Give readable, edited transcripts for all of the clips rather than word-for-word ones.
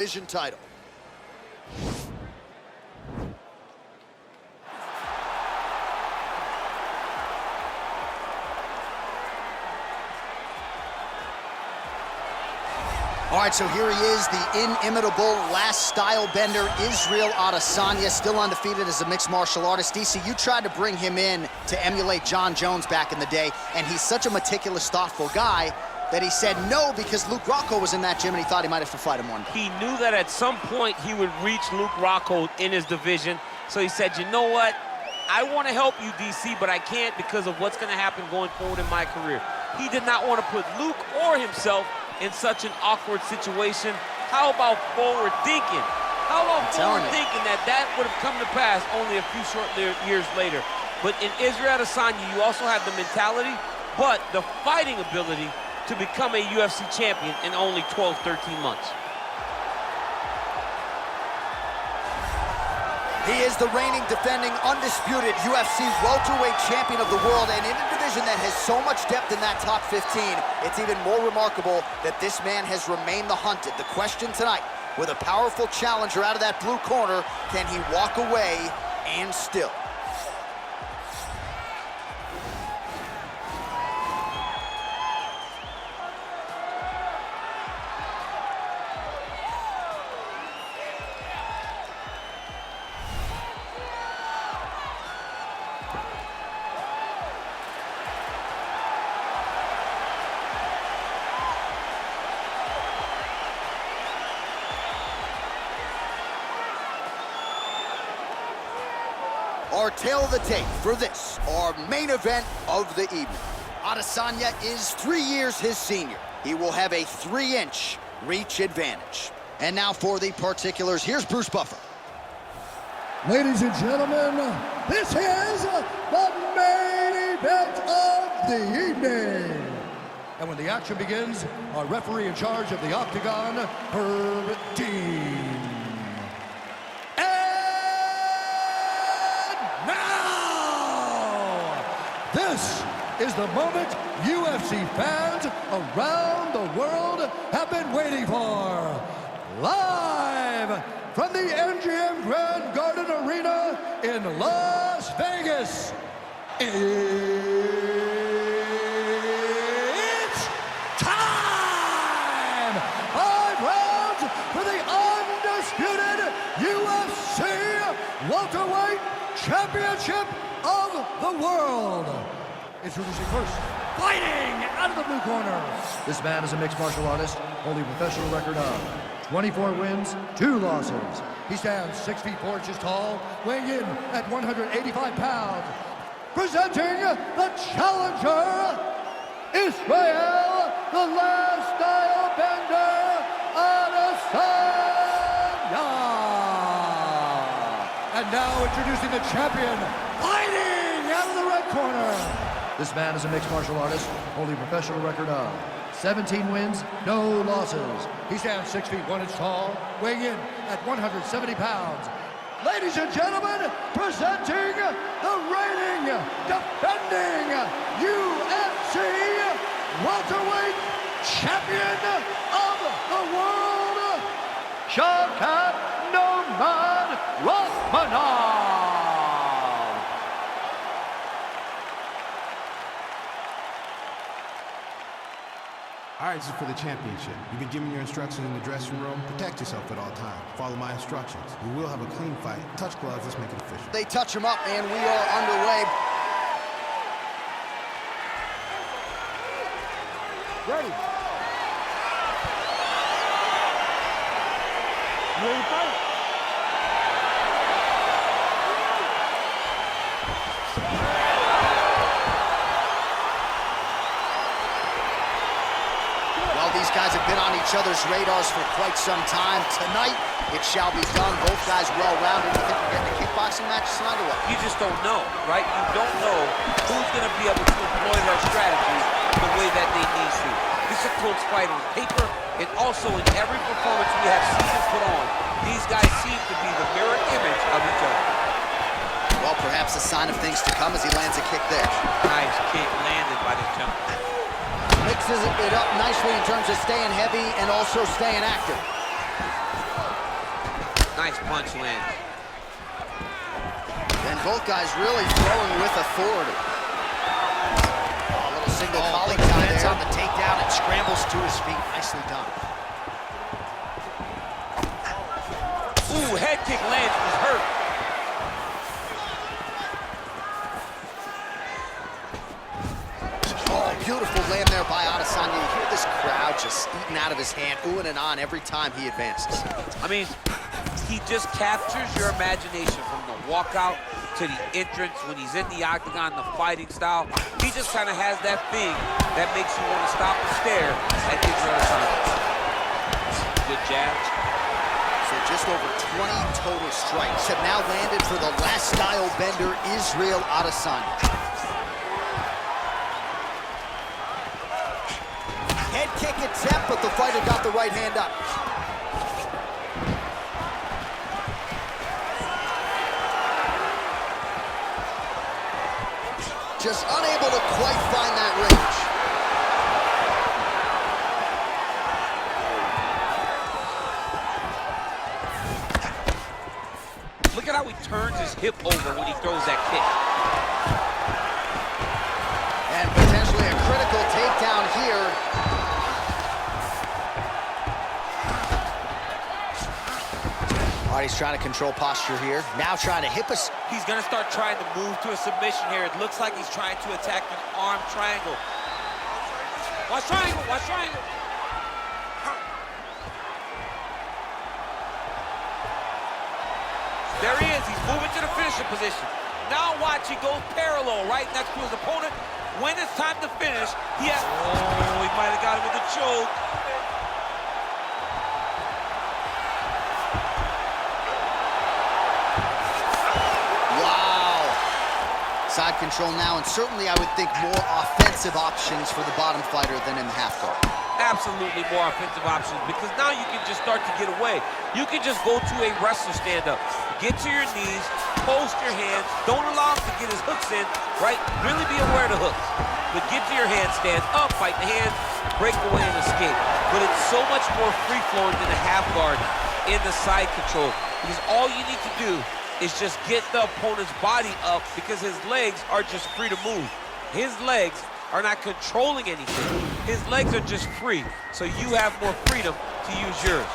division title. All right, so here he is, the inimitable last style bender, Israel Adesanya, still undefeated as a mixed martial artist. DC, you tried to bring him in to emulate John Jones back in the day, and he's such a meticulous, thoughtful guy that he said no because Luke Rockhold was in that gym and he thought he might have to fight him one day. He knew that at some point he would reach Luke Rockhold in his division, so he said, you know what? I want to help you, DC, but I can't because of what's going to happen going forward in my career. He did not want to put Luke or himself in such an awkward situation. How about forward thinking? How about forward thinking that would have come to pass only a few short years later? But in Israel Adesanya, you also have the mentality, but the fighting ability to become a UFC champion in only 12, 13 months. He is the reigning, defending, undisputed UFC welterweight champion of the world, and in a division that has so much depth in that top 15, it's even more remarkable that this man has remained the hunted. The question tonight, with a powerful challenger out of that blue corner, can he walk away and still? Our tale of the tape for this, our main event of the evening. Adesanya is 3 years his senior. He will have a 3-inch reach advantage. And now for the particulars, here's Bruce Buffer. Ladies and gentlemen, this is the main event of the evening. And when the action begins, our referee in charge of the Octagon, Herb Dean. This is the moment UFC fans around the world have been waiting for. Live from the MGM Grand Garden Arena in Las Vegas. It's time! 5 rounds for the undisputed UFC welterweight championship of the world. Introducing first, fighting out of the blue corner. This man is a mixed martial artist, holding a professional record of 24 wins, 2 losses. He stands 6 feet 4 inches tall, weighing in at 185 pounds. Presenting the challenger, Israel, the last style bender, Adesanya. And now introducing the champion, fighting out of the red corner. This man is a mixed martial artist, holding a professional record of 17 wins, no losses. He stands 6 feet 1 inch tall, weighing in at 170 pounds. Ladies and gentlemen, presenting the reigning, defending UFC welterweight champion of the world, Shavkat Rakhmonov. All right, this is for the championship. You've been given your instructions in the dressing room. Protect yourself at all times. Follow my instructions. We will have a clean fight. Touch gloves, let's make it official. They touch him up, and we are underway. Ready. Ready to fight. These guys have been on each other's radars for quite some time. Tonight, it shall be done. Both guys well-rounded. You think we're getting a kickboxing match tonight or what? You just don't know, right? You don't know who's going to be able to employ their strategy the way that they need to. This is a close fight on paper, and also in every performance we have seen them put on, these guys seem to be the mirror image of each other. Well, perhaps a sign of things to come as he lands a kick there. Nice kick landed by the gentleman. Mixes it up nicely in terms of staying heavy and also staying active. Nice punch lands. And both guys really throwing with authority. A little single collie tie there on the takedown and scrambles to his feet. Nicely done. Ooh, head kick lands, was hurt. Oh, beautiful land there by Adesanya. You hear this crowd just eating out of his hand, oohing and on every time he advances. I mean, he just captures your imagination from the walkout to the entrance when he's in the octagon, the fighting style. He just kind of has that thing that makes you want to stop and stare at Israel Adesanya. Good jab. So just over 20 total strikes have now landed for the last style bender, Israel Adesanya. Head kick attempt, but the fighter got the right hand up. Just unable to quite find that range. Look at how he turns his hip over when he throws that kick. And potentially a critical takedown here. All right, he's trying to control posture here. Now trying to hip us. He's gonna start trying to move to a submission here. It looks like he's trying to attack an arm triangle. Watch triangle, watch triangle. There he is, he's moving to the finishing position. Now watch, he goes parallel right next to his opponent. When it's time to finish, he has, oh, he might have got him with a choke. Wow. Side control now, and certainly I would think more offensive options for the bottom fighter than in the half guard. Absolutely more offensive options, because now you can just start to get away. You can just go to a wrestler stand-up. Get to your knees, post your hands, don't allow him to get his hooks in, right? Really be aware of the hooks. But get to your hand, stand up, fight the hands, break away and escape. But it's so much more free-flowing than a half guard in the side control, because all you need to do is just get the opponent's body up, because his legs are just free to move. His legs are not controlling anything. His legs are just free, so you have more freedom to use yours.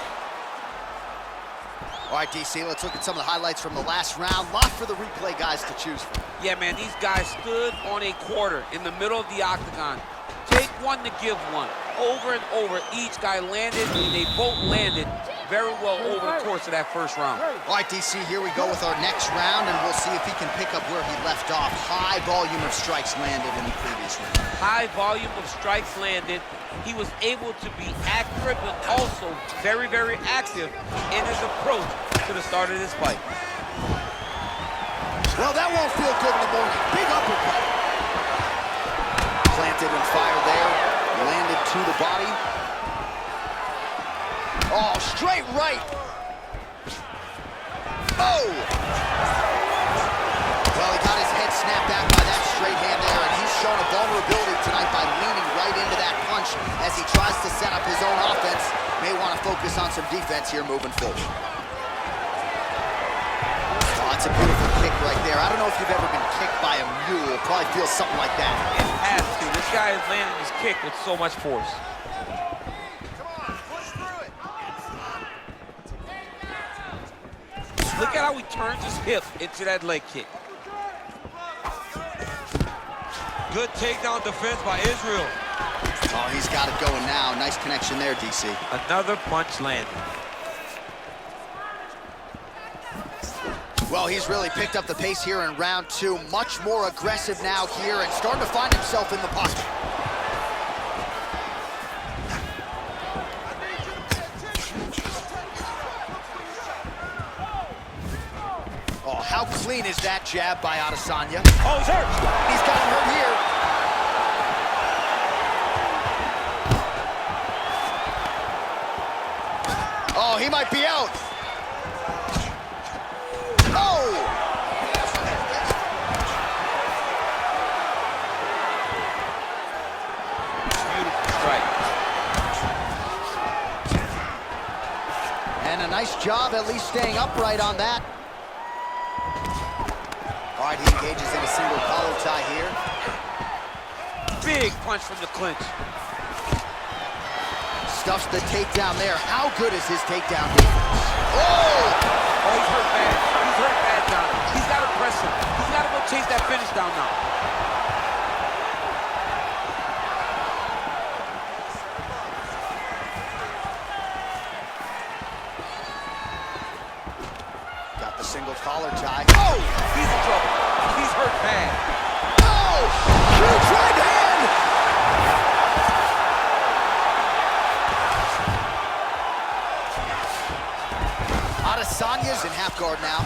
All right, DC, let's look at some of the highlights from the last round. Lot for the replay guys to choose from. Yeah, man, these guys stood on a quarter in the middle of the octagon. Take one to give one. Over and over, each guy landed, and they both landed very well over the course of that first round. All right, DC, here we go with our next round, and we'll see if he can pick up where he left off. High volume of strikes landed in the previous round. High volume of strikes landed. He was able to be accurate, but also very, very active in his approach to the start of this fight. Well, that won't feel good in the morning. Big uppercut. Planted and fired there. Landed to the body. Oh, straight right. Oh! Well, he got his head snapped back by that straight hand there, and he's shown a vulnerability tonight by leaning right into that punch as he tries to set up his own offense. May want to focus on some defense here moving forward. Oh, that's a beautiful kick right there. I don't know if you've ever been kicked by a mule. Probably feels something like that. It has to. This guy is landing his kick with so much force. Look at how he turns his hip into that leg kick. Good takedown defense by Israel. Oh, he's got it going now. Nice connection there, DC. Another punch landed. Well, he's really picked up the pace here in round two. Much more aggressive now here and starting to find himself in the pocket. Oh, how clean is that jab by Adesanya? Oh, he's hurt. He's got him hurt here. Oh, he might be out. Oh! Beautiful strike. And a nice Nice job at least staying upright on that. All right, he engages in a single collar tie here. Big punch from the clinch. Stuffs the takedown there. How good is his takedown defense? Oh! Oh, he's hurt bad. He's hurt bad, John. He's got to press him. He's got to go chase that finish down now. Got the single collar tie. Oh! He's in trouble. He's hurt bad. Oh! Huge right hand! Adesanya's in half guard now.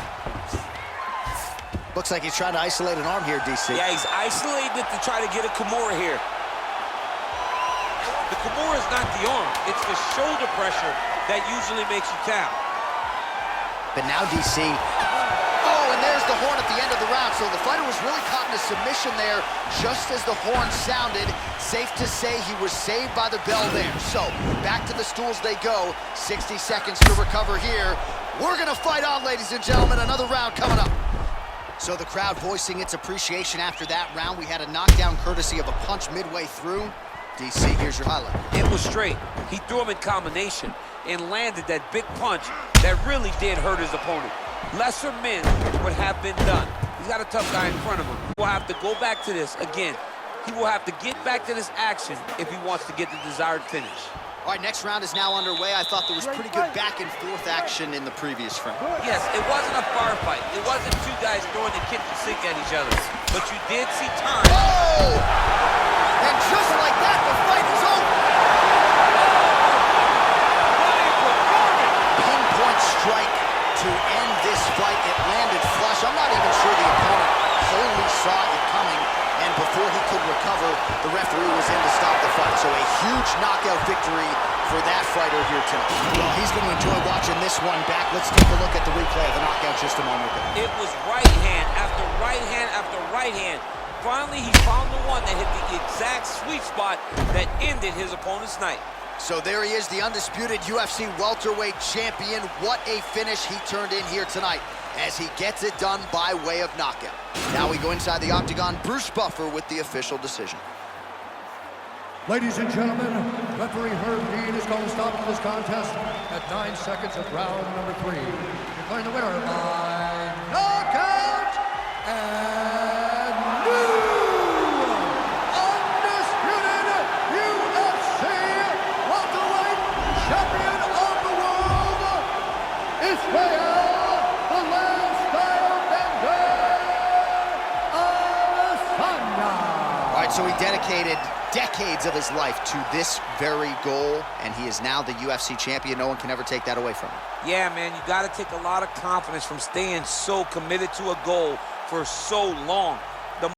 Looks like he's trying to isolate an arm here, DC. Yeah, he's isolating it to try to get a Kimura here. The Kimura is not the arm. It's the shoulder pressure that usually makes you tap. But now DC. Oh, and there's the horn at the end of the round. So the fighter was really caught in a submission there just as the horn sounded. Safe to say he was saved by the bell there. So back to the stools they go. 60 seconds to recover here. We're gonna fight on, ladies and gentlemen. Another round coming up. So the crowd voicing its appreciation after that round. We had a knockdown courtesy of a punch midway through. DC, here's your highlight. It was straight. He threw him in combination and landed that big punch that really did hurt his opponent. Lesser men would have been done. He's got a tough guy in front of him. We'll have to go back to this again. He will have to get back to this action if he wants to get the desired finish. All right, next round is now underway. I thought there was pretty good back and forth action in the previous round. Yes, it wasn't a bar fight. It wasn't two guys throwing the kitchen sink at each other. But you did see time. Oh! And just like that, the fight is over. Pinpoint strike to end this fight. It landed flush. I'm not even sure the opponent wholly saw it coming. And before he could recover, the referee was in to stop the fight. So a huge knockout victory for that fighter here tonight. Well, he's going to enjoy watching this one back. Let's take a look at the replay of the knockout just a moment ago. It was right hand after right hand after right hand. Finally, he found the one that hit the exact sweet spot that ended his opponent's night. So there he is, the undisputed UFC welterweight champion. What a finish he turned in here tonight as he gets it done by way of knockout. Now we go inside the octagon. Bruce Buffer with the official decision. Ladies and gentlemen, referee Herb Dean is going to stop this contest at 9 seconds of round number 3. Declaring the winner by knockout and new undisputed UFC welterweight champion of the world, Israel. So he dedicated decades of his life to this very goal, and he is now the UFC champion. No one can ever take that away from him. Yeah, man, you got to take a lot of confidence from staying so committed to a goal for so long.